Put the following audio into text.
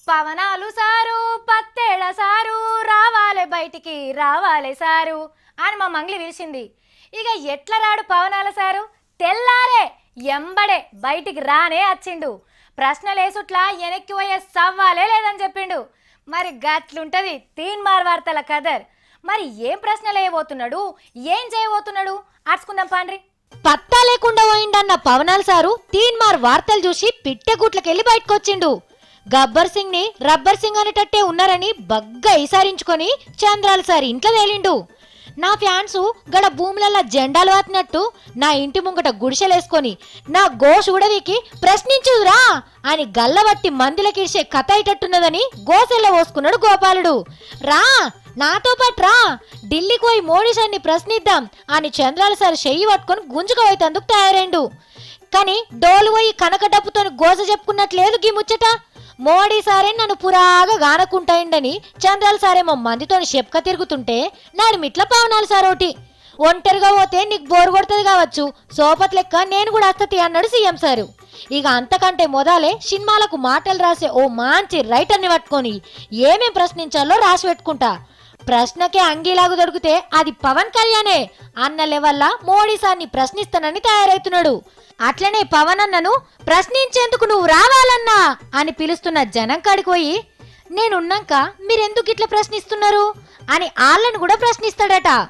పవనాలు sir పత్తేళ sir రావాలే బయటికి రావాలే సారు అని మా మంగ్లి పిలిచింది. ఇక ఎట్లా రాడు పవనాల సారు? తెల్లారే ఎంబడే బయటికి రానే వచ్చిండు. ప్రశ్నలేసుట్లా వెనక్కి పోయే సవ్వాలే లేదని చెప్పిండు. మరి గట్లుంటది తీన్మార్ వార్తల కదర్. మరి ఏం ప్రశ్నలు వేయబోతున్నాడు, ఏం చేయబోతున్నాడు అర్చుకుందాం పాండ్రి. పత్తా లేకుండా పోయిండన్న పవనాల్ సారు తీన్మార్ వార్తలు చూసి పిట్టెగుట్లకెళ్ళి బయటకొచ్చిండు. గబ్బర్ సింగ్ ని రబ్బర్ సింగ్ అనేటట్టే ఉన్నారని బగ్గా ఈసారించుకొని చంద్రాల సార్ ఇంట్లో తేలిండు. నా ఫ్యాన్స్ గడ భూములల్లా జెండాలు వాతినట్టు నా ఇంటి ముంగట గుడిసెలేసుకొని నా గోష్ ఉడవికి ప్రశ్నించుదురా అని గల్లబట్టి మందిలకిడిసే కథ అయ్యేటట్టున్నదని గోసెల్ల పోసుకున్నాడు గోపాలుడు. రా నాతో పాటు రా, ఢిల్లీకి పోయి మోడీ సార్ని ప్రశ్నిద్దాం అని చంద్రాల సార్ చెయ్యి పట్టుకొని గుంజుకపోయేందుకు తయారైండు. కానీ డోలు పోయి కనక డప్పుతోని గోస చెప్పుకున్నట్లేదు గీ ముచ్చట. మోడీ సారే నన్ను పురాగా గానకుంటాయిండని చంద్రాల సారేమో మందితోని చెప్పుక తిరుగుతుంటే నాడిమిట్ల పవనాలు సారోటి ఒంటరిగా పోతే నీకు బోరు కొడుతుంది కావచ్చు, సోపత్ లెక్క నేను కూడా వస్తతి అన్నాడు సీఎం సారు. ఇక అంతకంటే మొదలే సినిమాలకు మాటలు రాసే ఓ మంచి రైటర్ని పట్టుకొని ఏమేం ప్రశ్నించాలో రాసి పెట్టుకుంటా. ప్రశ్నకే అంగీలాగు దొరికితే అది పవన్ కళ్యాణే అన్న లెవెల్లా మోడీ సార్ని ప్రశ్నిస్తానని తయారైతున్నాడు. అట్లనే పవన్ అన్నను ప్రశ్నించేందుకు నువ్వు రావాలన్నా అని పిలుస్తున్న జనం కాడికి పోయి నేనున్నాక మీరెందుకు ఇట్లా ప్రశ్నిస్తున్నారు అని వాళ్ళను కూడా ప్రశ్నిస్తాడట.